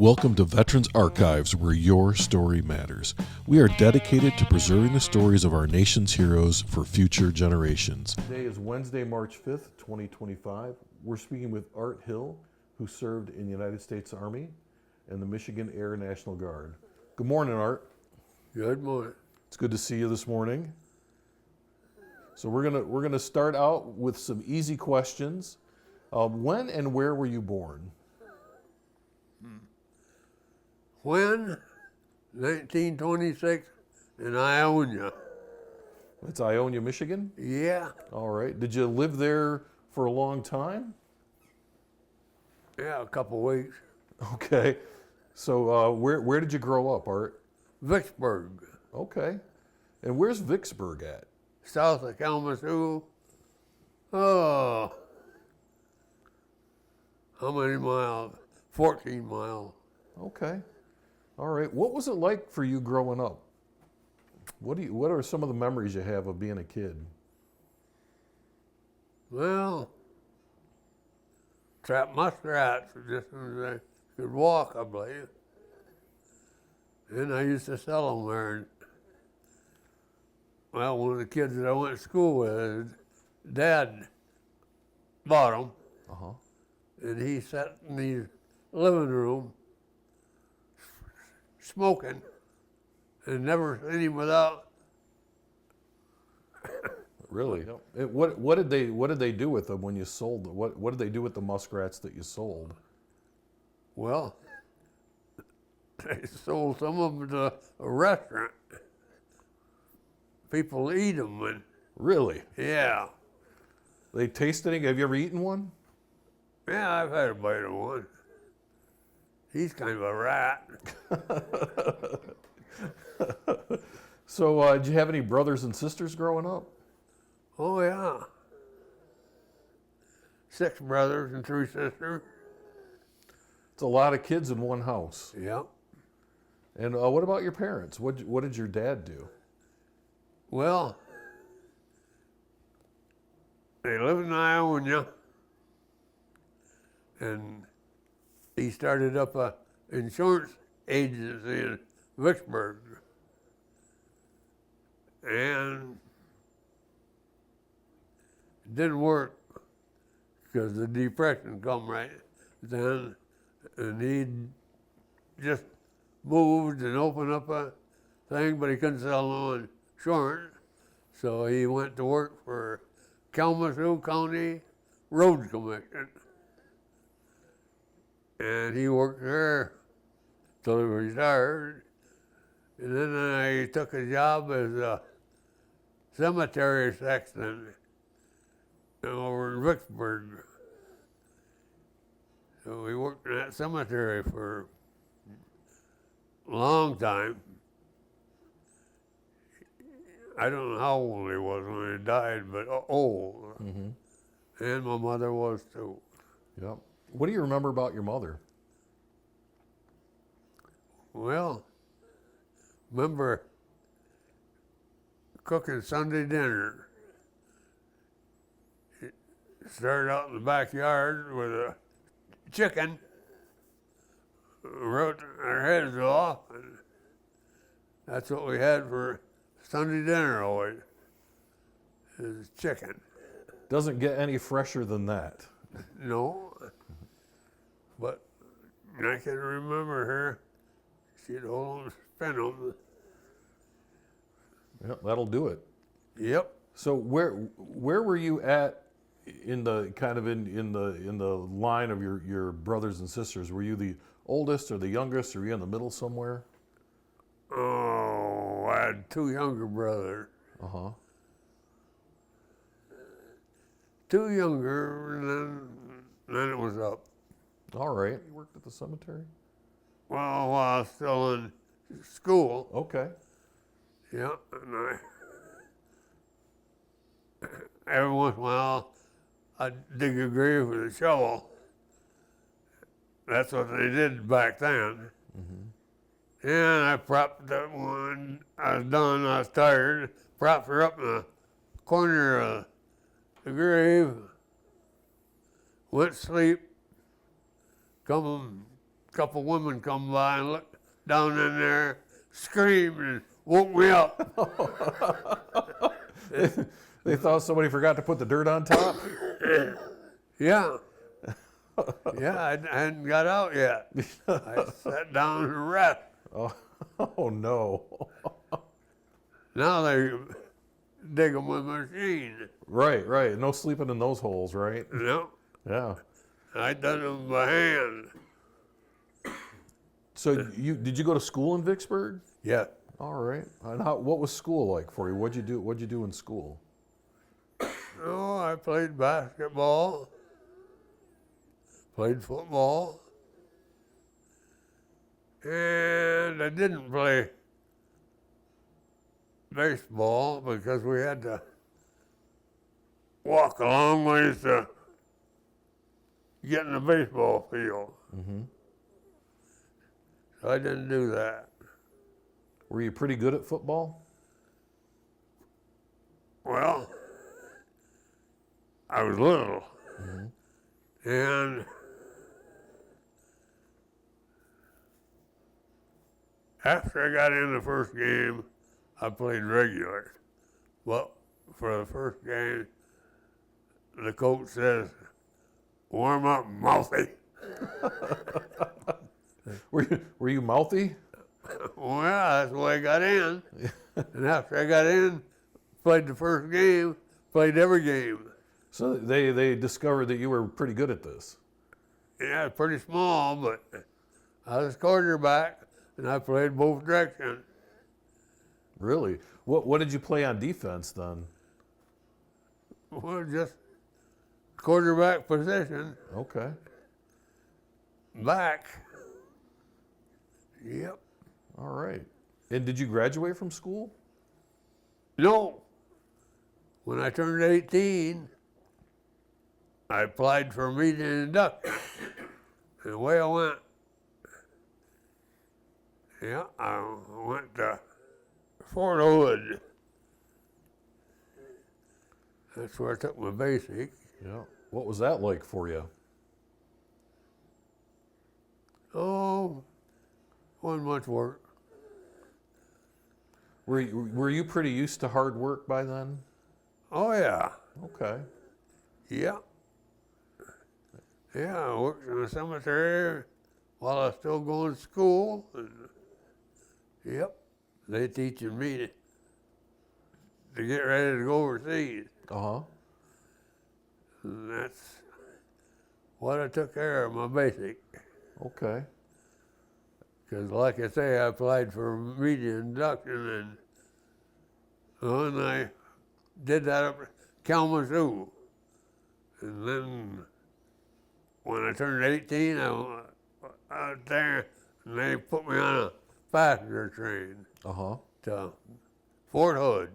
Welcome to Veterans Archives, where your story matters. We are dedicated to preserving the stories of our nation's heroes for future generations. Today is Wednesday, March 5th, 2025. We're speaking with Art Hill, who served in the United States Army and the Michigan Air National Guard. Good morning, Art. Good morning. It's good to see you this morning. So we're gonna start out with some easy questions. When and where were you born? When? 1926 in Ionia. It's Ionia, Michigan? Yeah. All right. Did you live there for a long time? Yeah, a couple weeks. Okay. So where did you grow up, Art? Vicksburg, Okay. And where's Vicksburg at? south of Kalamazoo. Oh, how many miles? 14 miles. Okay. All right. What was it like for you growing up? What are some of the memories you have of being a kid? Well, trap muskrats just as they could walk, I believe. And I used to sell them there. And, well, one of the kids that I went to school with, his dad bought them, Uh-huh. and he sat in the living room smoking, and never seen him without. Really? What did they do with them when you sold them? What did they do with the muskrats that you sold? Well, they sold some of them to a restaurant. People eat them, and Really? yeah. They taste any? Have you ever eaten one? Yeah, I've had a bite of one. He's kind of a rat. So did you have any brothers and sisters growing up? Oh, yeah. 6 brothers and 3 sisters. It's a lot of kids in one house. Yep. And what about your parents? What did your dad do? Well, they lived in Ionia, and he started up a insurance agency in Vicksburg. And it didn't work because the Depression come right then, and he just moved and opened up a thing, but he couldn't sell no insurance, so he went to work for Kalamazoo County Road Commission. And he worked there till he retired. And then I took a job as a cemetery sexton over in Vicksburg. So we worked in that cemetery for a long time. I don't know how old he was when he died, but old. Mm-hmm. And my mother was too. Yep. What do you remember about your mother? Well, remember cooking Sunday dinner. It started out in the backyard with a chicken, wrote our heads off, and that's what we had for Sunday dinner always, is chicken. Doesn't get any fresher than that. No, but I can remember her. She'd hold them, spin them. Yep, that'll do it. Yep. So where were you at in the kind of in the line of your brothers and sisters? Were you the oldest or the youngest, or were you in the middle somewhere? Oh, I had 2 younger brothers. Uh-huh. 2 younger, and then it was up. All right. You worked at the cemetery? Well, while I was still in school. Okay. Yeah, and every once in a while, I'd dig a grave with a shovel. That's what they did back then. Mm-hmm. And I propped that one. I was done, I was tired, propped her up in the corner of the grave, went to sleep, come couple women come by and looked down in there, screamed and woke me up. They thought somebody forgot to put the dirt on top? Yeah. Yeah, I hadn't got out yet. I sat down and rest. Oh no. Now they dig them with a machine. Right. No sleeping in those holes, right? No, Yeah. I done them by hand. So did you go to school in Vicksburg? Yeah. All right. And what was school like for you? What'd you do in school? Oh, I played basketball, played football, and I didn't play baseball because we had to walk a long ways to get in the baseball field. Mm-hmm. So I didn't do that. Were you pretty good at football? Well, I was little, and after I got in the first game, I played regular. Well, for the first game, the coach says, "Warm up, mouthy." Were you mouthy? Well, that's the way I got in. And after I got in, played the first game, played every game. So they discovered that you were pretty good at this. Yeah, pretty small, but I was quarterback, and I played both directions. Really? What did you play on defense then? Well, just quarterback position, Okay. back. Yep. All right. And did you graduate from school? No. When I turned 18, I applied for immediate induction. And away I went. Yeah, I went to Fort Hood. That's where I took my basic. Yeah. What was that like for you? Oh, wasn't much work. Were you pretty used to hard work by then? Oh, yeah. Okay. Yeah. Yeah, I worked in the cemetery while I was still going to school. And, yep. They teaching me to get ready to go overseas. Uh-huh. And that's what I took care of, my basic. Okay. Because like I say, I applied for immediate induction and I did that up at Kalamazoo. And then when I turned 18, I was out there and they put me on a passenger train Uh-huh. to Fort Hood.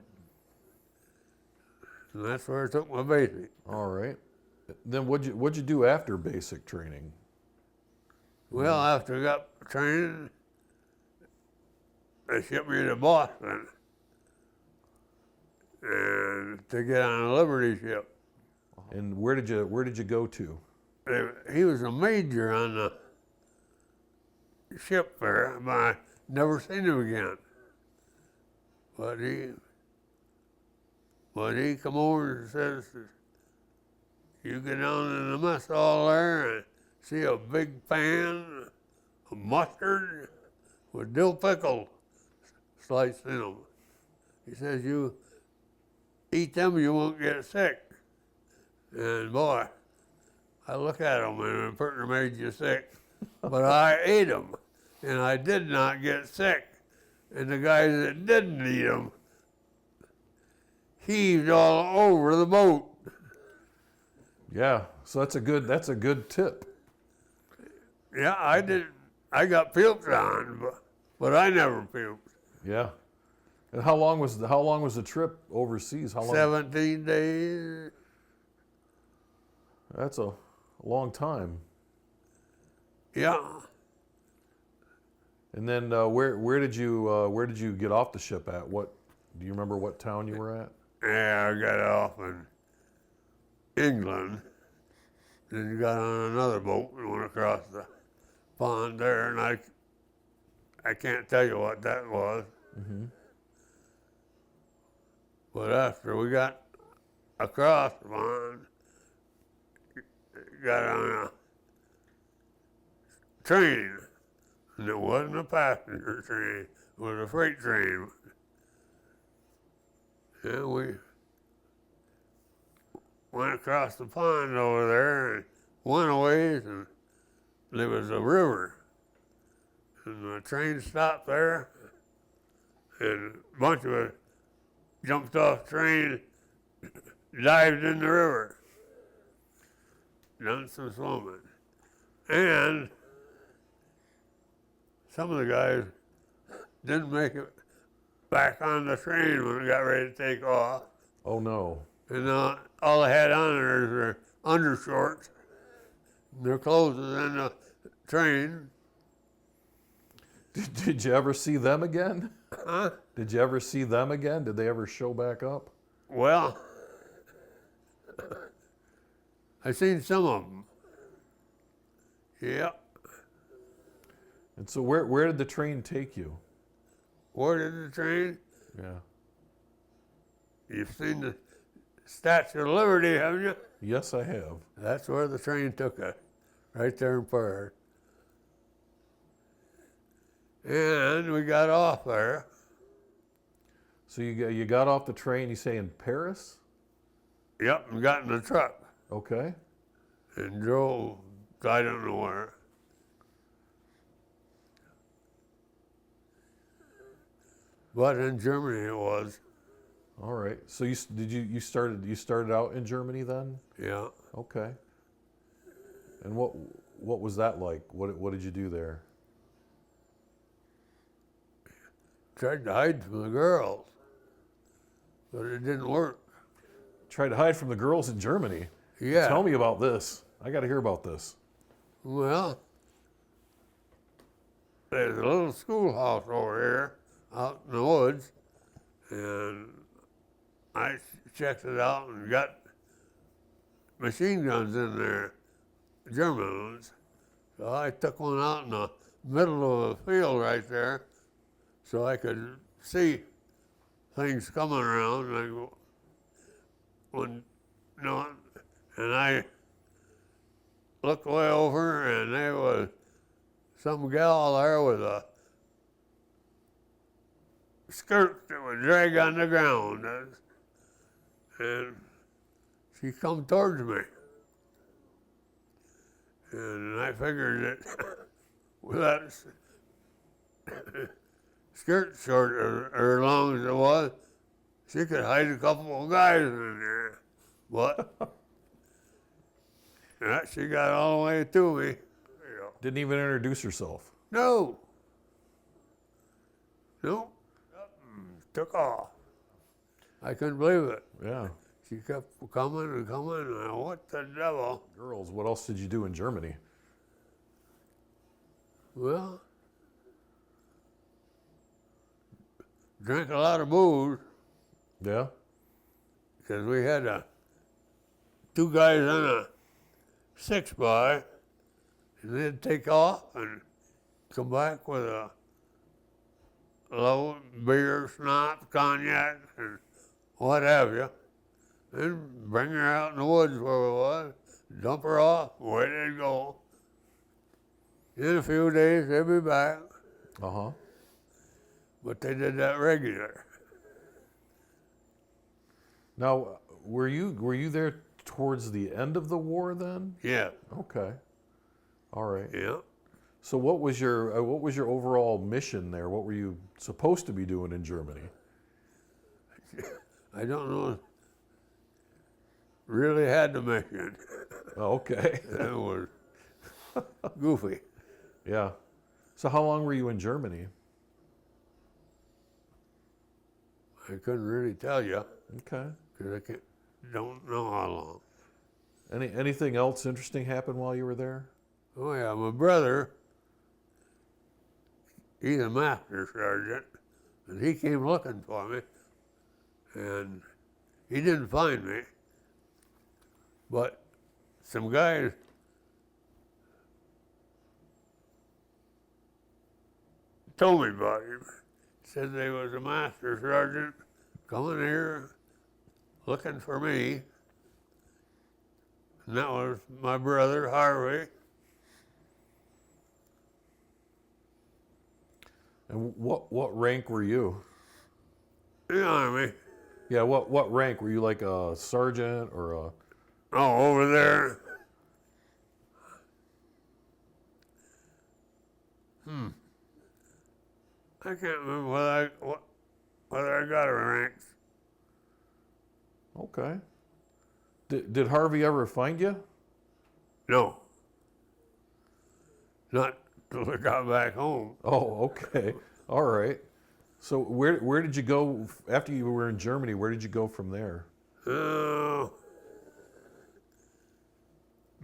And that's where I took my basic. All right. Then what'd you do after basic training? Well, after I got training, they shipped me to Boston and to get on a Liberty ship. And where did you go to? He was a major on the ship there, but I never seen him again. But he come over and says, "You get down in the mess hall there and see a big pan of mustard with dill pickles sliced in them." He says, "You eat them, you won't get sick." And boy, I look at them and it pretty made you sick. But I ate them, and I did not get sick. And the guys that didn't eat them heaved all over the boat. Yeah. So that's a good tip. Yeah, I did. I got puked on, but I never puked. Yeah. And how long was the trip overseas? How long? 17 days. That's a long time. Yeah. And then where did you get off the ship at? Do you remember what town you were at? Yeah, I got off in England. Then got on another boat and went across the pond there, and I can't tell you what that was. Mm-hmm. But after we got across the pond, got on a train, and it wasn't a passenger train, it was a freight train. And we went across the pond over there and went a ways, and there was a river. And the train stopped there, and a bunch of us jumped off the train, dived in the river, done some swimming. And some of the guys didn't make it back on the train when we got ready to take off. Oh no. And all they had on there is their undershorts. Their clothes was in the train. Did you ever see them again? Huh? Did you ever see them again? Did they ever show back up? Well, I seen some of them. Yep. And so where did the train take you? Where did the train? Yeah. You've seen the Statue of Liberty, haven't you? Yes, I have. That's where the train took us, right there in Paris. And we got off there. So you got off the train, you say in Paris? Yep, and got in the truck Okay. and drove, I don't know where. But in Germany it was. All right. So you started out in Germany then? Yeah. Okay. And what was that like? What did you do there? Tried to hide from the girls, but it didn't work. Tried to hide from the girls in Germany. Yeah. Tell me about this. I got to hear about this. Well, there's a little schoolhouse over here out in the woods, and I checked it out and got machine guns in there, German ones. So I took one out in the middle of the field right there so I could see things coming around. And I go, and I looked way over, and there was some gal there with a skirt that would drag on the ground. And she come towards me. And I figured that with that skirt short or long as it was, she could hide a couple of guys in there. But she got all the way to me. Didn't even introduce herself. No. Nope. Took off. I couldn't believe it. Yeah. She kept coming and coming, and what the devil? Girls, what else did you do in Germany? Well, drank a lot of booze, Yeah. because we had two guys on a 6-by, and they'd take off and come back with a load, beer, schnapps, cognac, and what have you. Then bring her out in the woods where we was, dump her off, away they'd go. In a few days, they'd be back, Uh-huh. but they did that regular. Now, were you there towards the end of the war then? Yeah, Okay. All right. yeah. So what was your overall mission there? What were you supposed to be doing in Germany? I don't know. Really had the mission. Oh, okay. It was goofy. Yeah. So how long were you in Germany? I couldn't really tell you Okay. because don't know how long. Anything else interesting happened while you were there? Oh yeah, my brother, he's a master sergeant, and he came looking for me, and he didn't find me, but some guys told me about him. Said there was a master sergeant coming here looking for me. And that was my brother, Harvey. And what rank were you? In the Army. Yeah, what rank? Were you like a sergeant or a... Oh, over there. I can't remember whether I got a rank. Okay. Did Harvey ever find you? No. Not till I got back home. Oh, okay. All right. So where did you go after you were in Germany? Where did you go from there?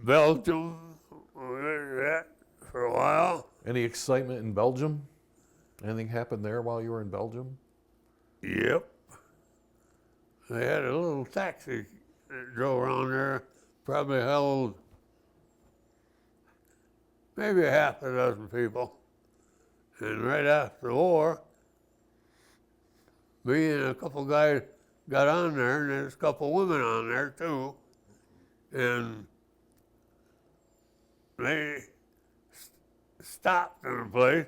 Belgium, we did that for a while. Any excitement in Belgium? Anything happened there while you were in Belgium? Yep. They had a little taxi that drove around there, probably held maybe half a dozen people. And right after the war, me and a couple guys got on there, and there's a couple women on there too. And they stopped in a place.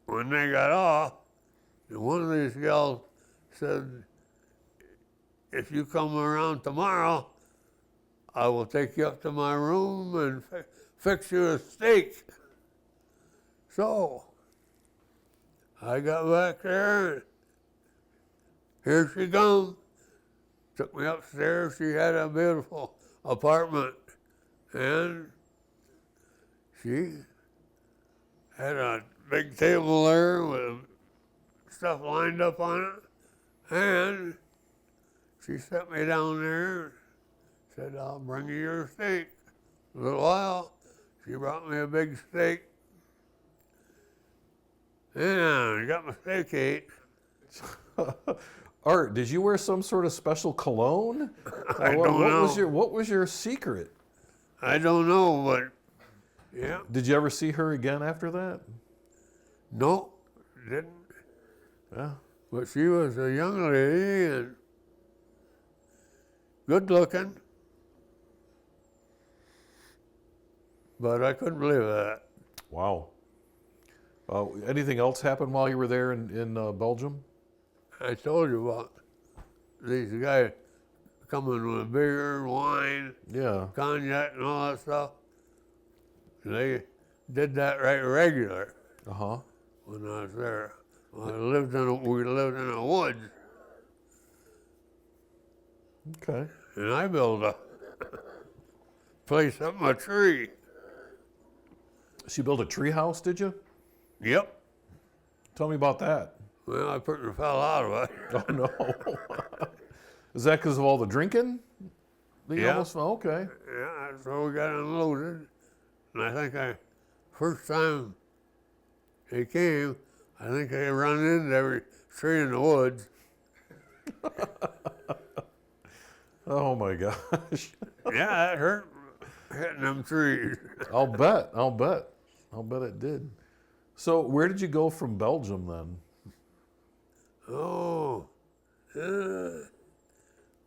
When they got off, and one of these gals said, if you come around tomorrow, I will take you up to my room and fix you a steak. So I got back there, and here she comes. Took me upstairs. She had a beautiful apartment, and she had a big table there with stuff lined up on it, and she set me down there and said, I'll bring you your steak. A little while, she brought me a big steak, and I got my steak ate. Art, did you wear some sort of special cologne? I don't know. What was your secret? I don't know, but yeah. Did you ever see her again after that? No, didn't. Yeah. But she was a young lady and good looking. But I couldn't believe that. Wow. Anything else happen while you were there in Belgium? I told you about these guys coming with beer, wine, Yeah. cognac, and all that stuff. They did that right regular Uh-huh. when I was there. We lived in a woods, Okay. and I built a place up my tree. So you built a treehouse, did you? Yep. Tell me about that. Well, I pretty fell out of it. Oh, no. Is that because of all the drinking? Yeah. Okay. Yeah, so we got unloaded, and I think first time he came, I think I run into every tree in the woods. Oh, my gosh. Yeah, it hurt hitting them trees. I'll bet it did. So where did you go from Belgium then? Oh,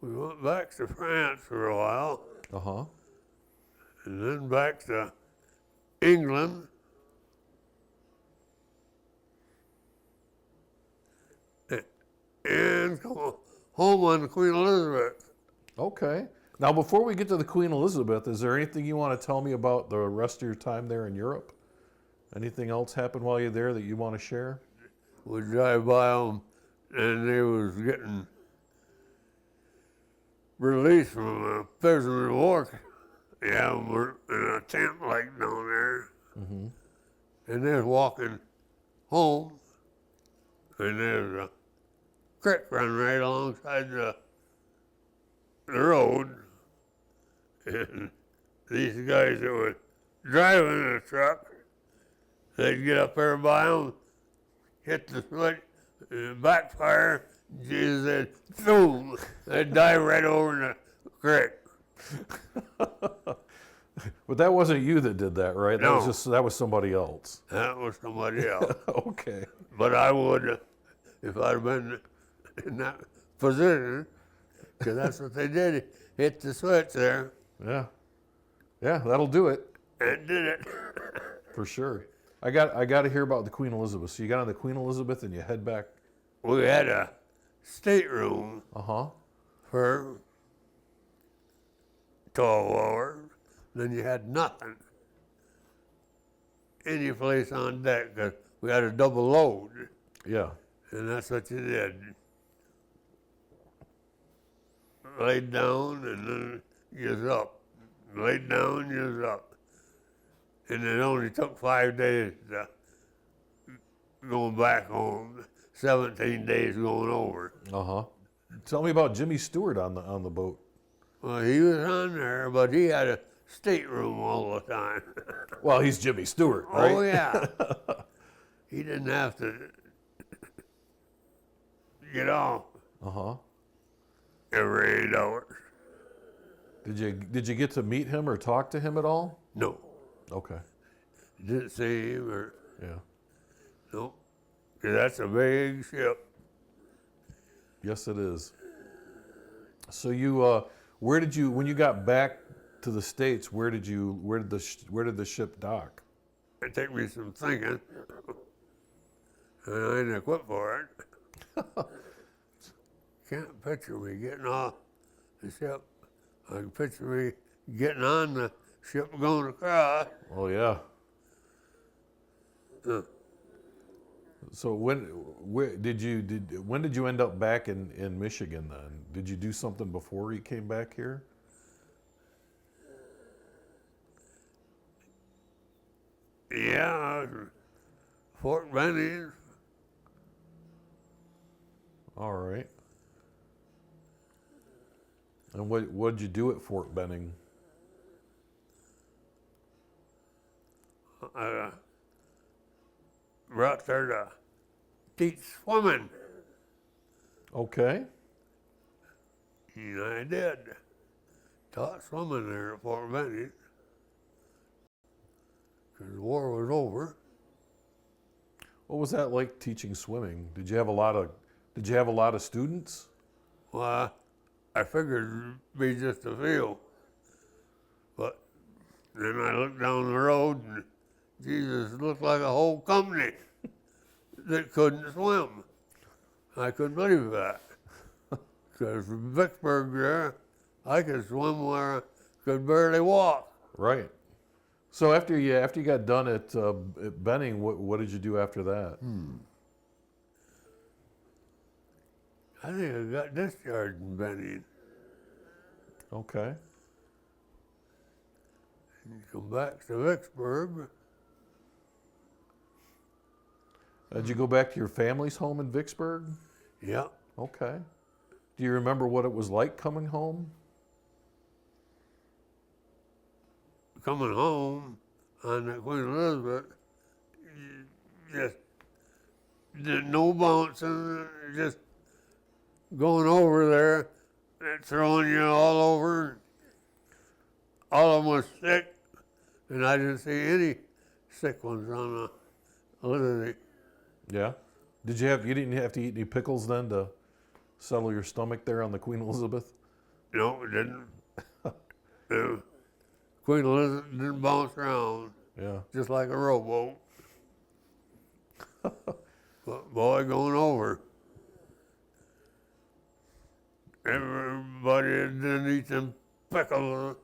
we went back to France for a while, Uh-huh. and then back to England. And come home on Queen Elizabeth. Okay. Now, before we get to the Queen Elizabeth, is there anything you want to tell me about the rest of your time there in Europe? Anything else happen while you're there that you want to share? We drive by them, and they was getting released from a prisoner of war. Yeah, we're in a tent like down there. Mm-hmm. And they was walking home, and there's a creek running right alongside the road. And these guys that were driving the truck, they'd get up there by them, hit the switch, and backfire, Jesus, they'd boom, they'd dive right over in the creek. But that wasn't you that did that, right? No. That was somebody else. That was somebody else. Okay. But I would, if I'd have been in that position, because that's what they did, hit the switch there Yeah. Yeah, that'll do it and did it. for sure. I got to hear about the Queen Elizabeth. So you got on the Queen Elizabeth and you head back. We had a stateroom Uh-huh. for 12 hours. Then you had nothing. Any place on deck, because we had a double load. Yeah. And that's what you did. Laid down and then you're up. Laid down, you're up. And it only took 5 days to going back home. 17 days going over. Uh-huh. Tell me about Jimmy Stewart on the boat. Well, he was on there, but he had a stateroom all the time. Well, he's Jimmy Stewart, right? Oh yeah. He didn't have to get off Uh-huh. every 8 hours. Did you get to meet him or talk to him at all? No. Okay. Didn't see him or Yeah. no. 'Cause that's a big ship. Yes, it is. So when you got back to the States, where did the ship dock? It took me some thinking. And I didn't equip for it. Can't picture me getting off the ship. I can picture me getting on the ship going across. Oh yeah. Uh, So when did you end up back in Michigan then? Did you do something before you came back here? yeah, Fort Benning. All right. And what'd you do at Fort Benning? I brought there to teach swimming. Okay. And I did. Taught swimming there at Fort Benning. Because the war was over. What was that like teaching swimming? Did you have a lot of students? Well, I figured it'd be just a few. But then I looked down the road and Jesus, it looked like a whole company that couldn't swim. I couldn't believe that. Because from Vicksburg there, I could swim where I could barely walk. Right. So after you got done at Benning, what did you do after that? I think I got discharged in Benning. Okay. Come back to Vicksburg. Did you go back to your family's home in Vicksburg? Yeah. Okay. Do you remember what it was like coming home? Coming home on the Queen Elizabeth, just no bouncing, just going over there and throwing you all over. All of them was sick, and I didn't see any sick ones on the Liberty. Yeah. You didn't have to eat any pickles then to settle your stomach there on the Queen Elizabeth? No, it didn't. Queen Elizabeth didn't bounce around, Yeah. just like a rowboat. But boy, going over. Everybody that didn't eat them pickles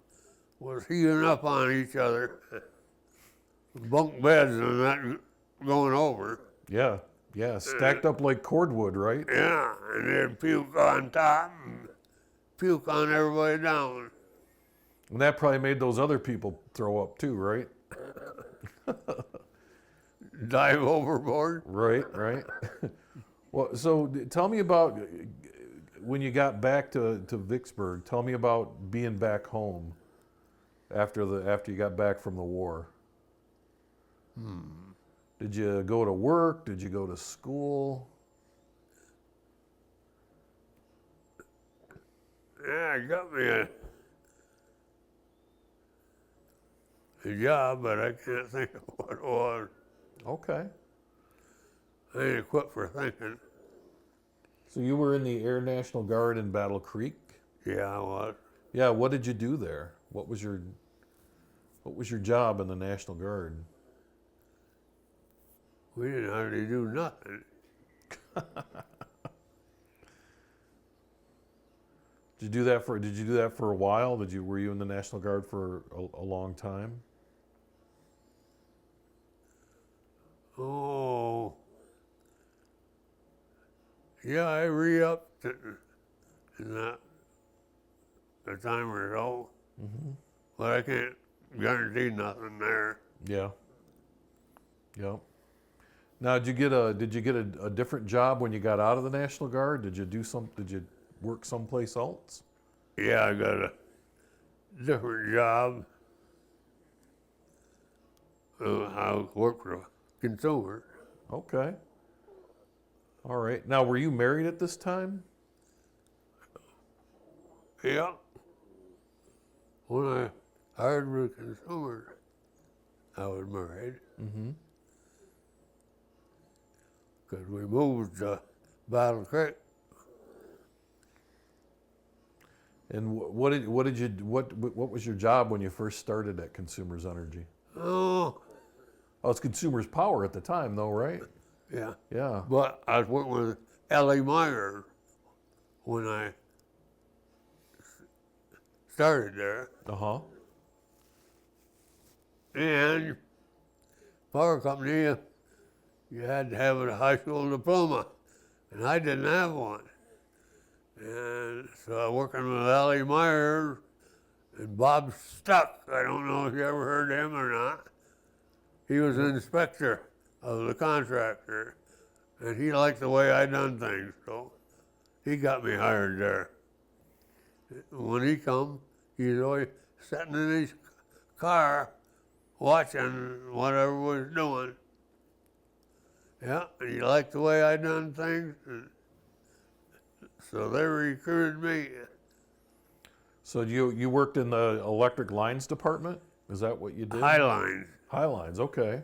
was heaving up on each other. Bunk beds and that going over. Yeah. Yeah. Stacked up like cordwood, right? Yeah, and they'd puke on top and puke on everybody down. And that probably made those other people throw up too, right? Dive overboard. Right. Well, so tell me about when you got back to Vicksburg. Tell me about being back home after you got back from the war. Did you go to work? Did you go to school? Yeah, it got me job, but I can't think of what it was. Okay. I ain't equipped for thinking. So you were in the Air National Guard in Battle Creek? Yeah, I was. Yeah, what did you do there? What was your job in the National Guard? We didn't hardly do nothing. Did you do that for a while? Were you in the National Guard for a long time? Oh, yeah, I re-upped it in that a time or so, but I can't guarantee nothing there. Yeah. Yeah. Now, did you get a different job when you got out of the National Guard? Did you work someplace else? Yeah, I got a different job. I work for a consumer. Okay. All right. Now, were you married at this time? Yeah. When I hired for a consumer, I was married. Mm-hmm. Because we moved to Battle Creek. And what was your job when you first started at Consumers Energy? Oh, Oh, it's Consumers Power at the time, though, right? yeah. Yeah. But I was working with Ellie Meyer when I started there. Uh-huh. And power company, you had to have a high school diploma, and I didn't have one. And so I was working with Ellie Meyer and Bob Stuck. I don't know if you ever heard him or not. He was an inspector of the contractor, and he liked the way I done things, so he got me hired there. When he come, he's always sitting in his car watching whatever was doing. Yeah, and he liked the way I done things, and so they recruited me. So you worked in the electric lines department? Is that what you did? High lines. High lines. Okay.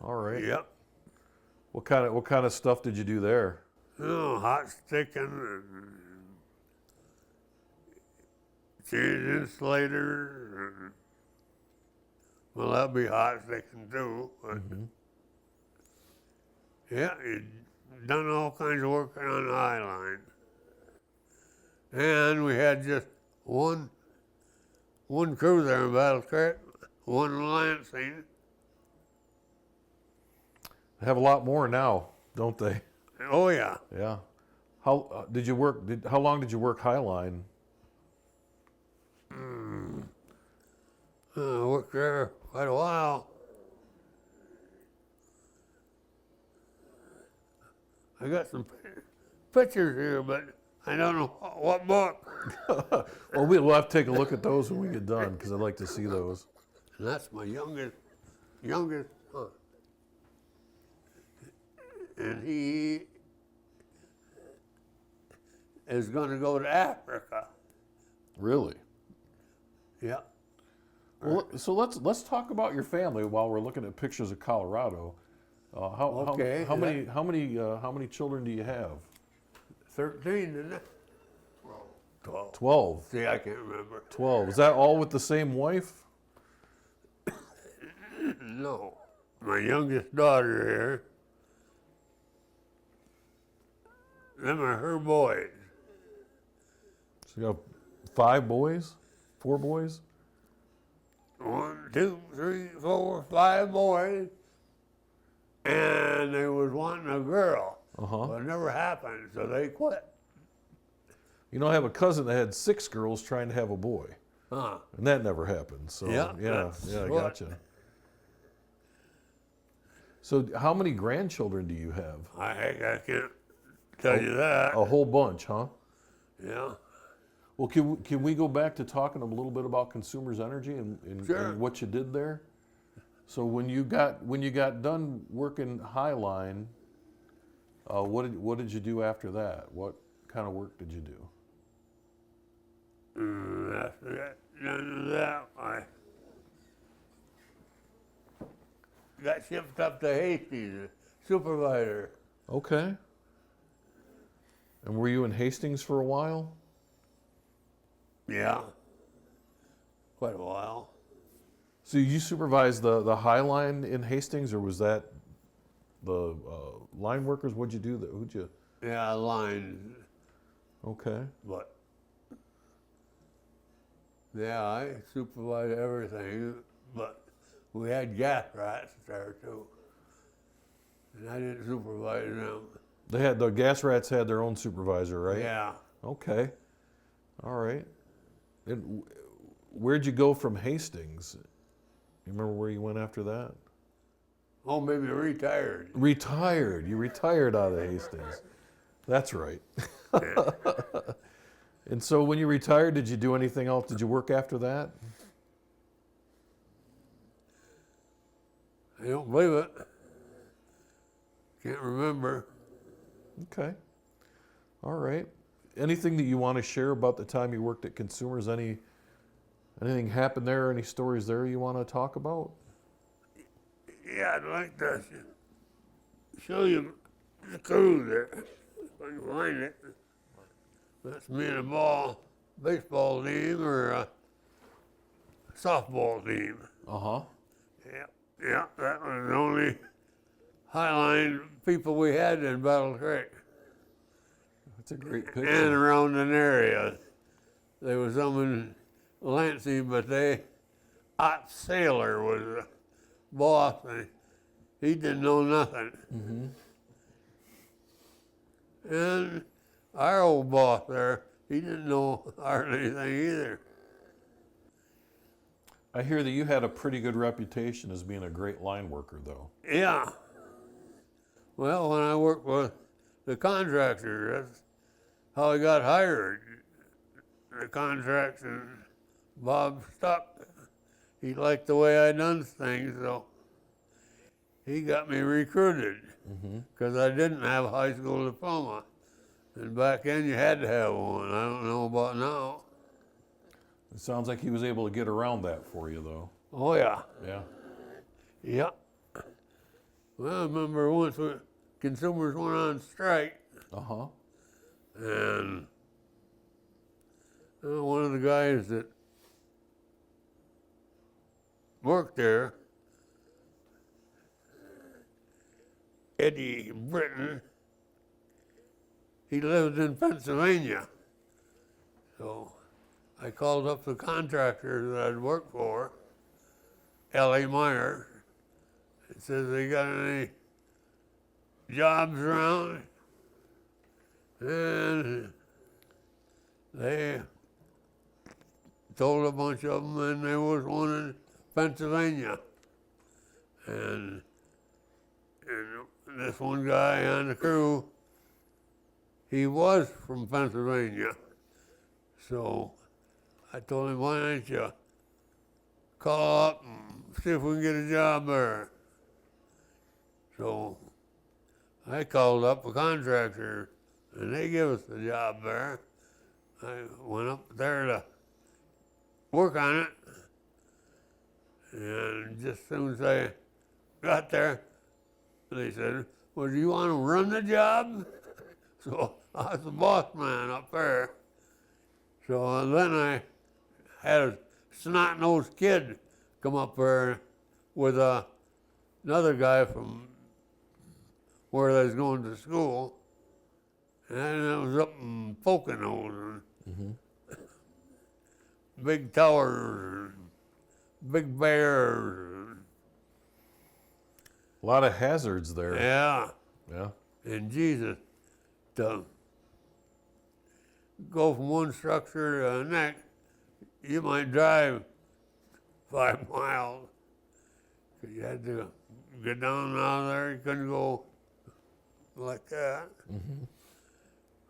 All right. Yep. What kind of stuff did you do there? Oh, hot sticking and change insulators. And, well, that'd be hot sticking too. But yeah, you done all kinds of work on the high line. And we had just one crew there in Battle Creek, one in Lansing. They have a lot more now, don't they? Oh yeah. Yeah. How did you work? How long did you work High Line? I worked there quite a while. I got some pictures here, but I don't know what book. Well, we'll have to take a look at those when we get done because I'd like to see those. And that's my youngest son. And he is going to go to Africa. Really? Yeah. Well, so let's talk about your family while we're looking at pictures of Colorado. How many children do you have? 13, isn't it? 12. 12. See, I can't remember. 12. Is that all with the same wife? No. My youngest daughter here, them are her boys. So you have 5 boys? 4 boys? 1, 2, 3, 4, 5 boys. And they was wanting a girl. Uh-huh. But it never happened, so they quit. You know, I have a cousin that had 6 girls trying to have a boy. Huh. And that never happened. So Yeah, I what? gotcha. So how many grandchildren do you have? I can't tell you that. A whole bunch, huh? Yeah. Well, can we go back to talking a little bit about Consumers Energy and Sure. what you did there? So when you got done working High Line, what did you do after that? What kind of work did you do? After that, none of that, got shipped up to Hastings, supervisor. Okay. And were you in Hastings for a while? Yeah, quite a while. So you supervised the High Line in Hastings, or was that the line workers? What'd you do? Who'd you? Yeah, line, Okay. but yeah, I supervised everything, but we had gas rats there too, and I didn't supervise them. The gas rats had their own supervisor, right? Yeah, Okay. All right. And where'd you go from Hastings? You remember where you went after that? oh, maybe retired. Retired. You retired out of Hastings. That's right. Yeah. And so when you retired, did you do anything else? Did you work after that? I don't believe it. Can't remember. Okay. All right. Anything that you want to share about the time you worked at Consumers? Anything happened there? Any stories there you want to talk about? Yeah, I'd like to show you the crew there, if I can find it. That's me and a baseball team or a softball team. Uh-huh. Yeah, that was the only Highline people we had in Battle Creek That's a great picture. and around an area. There was some in Lansing, but Ott Sailor was the boss, and he didn't know nothing. And our old boss there, he didn't know hardly anything either. I hear that you had a pretty good reputation as being a great line worker, though. Yeah. Well, when I worked with the contractor, that's how I got hired. The contractor, Bob Stuck, he liked the way I done things, so he got me recruited because I didn't have a high school diploma. And back then you had to have one. I don't know about now. It sounds like he was able to get around that for you, though. Oh, yeah. Yeah. Yeah. Well, I remember once Consumers went on strike, Uh-huh. and one of the guys that worked there, Eddie Britton, he lived in Pennsylvania. So I called up the contractor that I'd worked for, L.A. Meyer, and says, they got any jobs around? And they told a bunch of them, and there was one in Pennsylvania. And this one guy on the crew, he was from Pennsylvania. So I told him, why don't you call up and see if we can get a job there. So I called up a contractor, and they gave us the job there. I went up there to work on it, and just as soon as I got there, they said, well, do you want to run the job? So I was the boss man up there. So then I had a snot-nosed kid come up there with another guy from where they was going to school, and it was up in Poconos, and big towers, and big bears. A lot of hazards there. Yeah. Yeah. And Jesus, to go from one structure to the next, you might drive 5 miles. 'Cause you had to get down out of there. You couldn't go like that.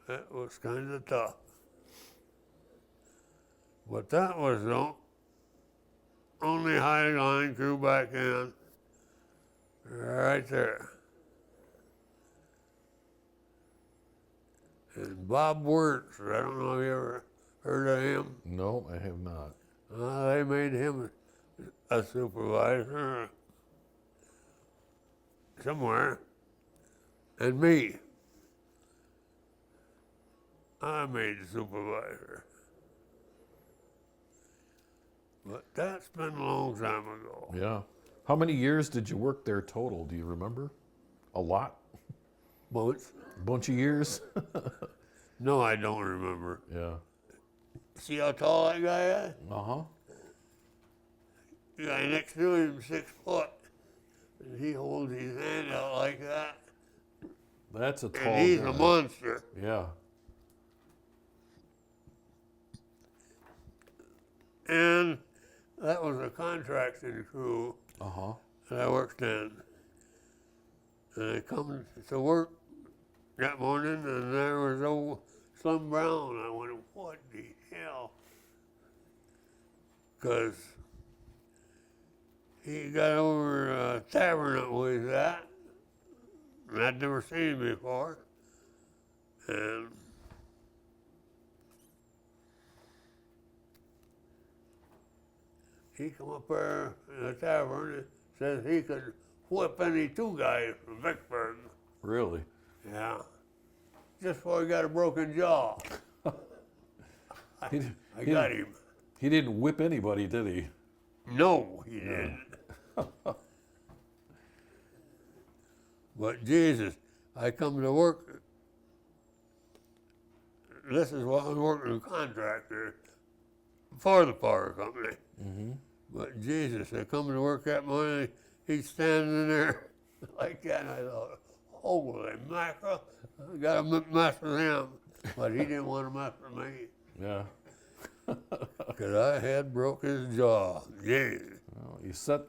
That was kind of tough. But that was the only high line crew back in, right there. And Bob Wirtz, I don't know if you ever heard of him. No, I have not. They made him a supervisor. somewhere, and me. I made the supervisor. But that's been a long time ago. Yeah. How many years did you work there total? Do you remember? A lot? Boats? Bunch of years? No, I don't remember. Yeah. See how tall that guy is? Uh-huh. The guy next to him, 6 foot. And he holds his hand out like that. That's a tall And he's guy. a monster. Yeah. And that was a contracting crew Uh-huh. that I worked in. And I come to work that morning, and there was old Slim Brown. I went, what the hell? Because he got over a tavern that was at, and I'd never seen him before. And he come up there in the tavern and says he could whip any 2 guys from Vicksburg. Really? Yeah. Just before he got a broken jaw. I got him. He didn't whip anybody, did he? No, he didn't. But Jesus, I come to work. This is while I'm working a contractor for the power company. Mm-hmm. But Jesus, I come to work that morning, he's standing there like that, and I thought, holy mackerel, I got to mess with him. But he didn't want to mess with me. Yeah. Because I had broke his jaw. Jesus. Well,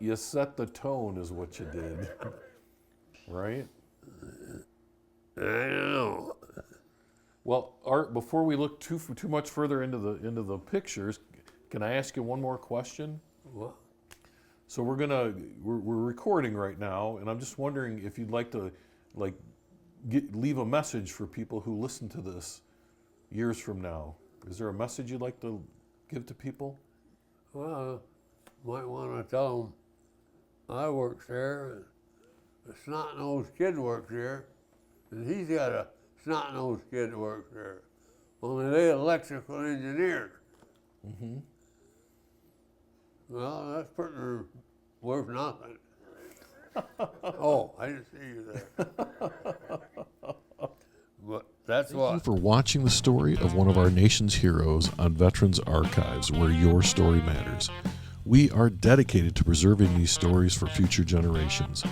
you set the tone is what you did. Right? I don't know. Well, Art, before we look too much further into the pictures, can I ask you one more question? What? So we're recording right now, and I'm just wondering if you'd like to leave a message for people who listen to this years from now. Is there a message you'd like to give to people? Well, might want to tell them I works there, and a snot-nosed kid works there, and he's got a snot-nosed kid that works there. Only they electrical engineers. Mm-hmm. Well, that's pretty worth nothing. Oh, I didn't see you there. But that's Thank you for watching the story of one of our nation's heroes on Veterans Archives, where your story matters. We are dedicated to preserving these stories for future generations.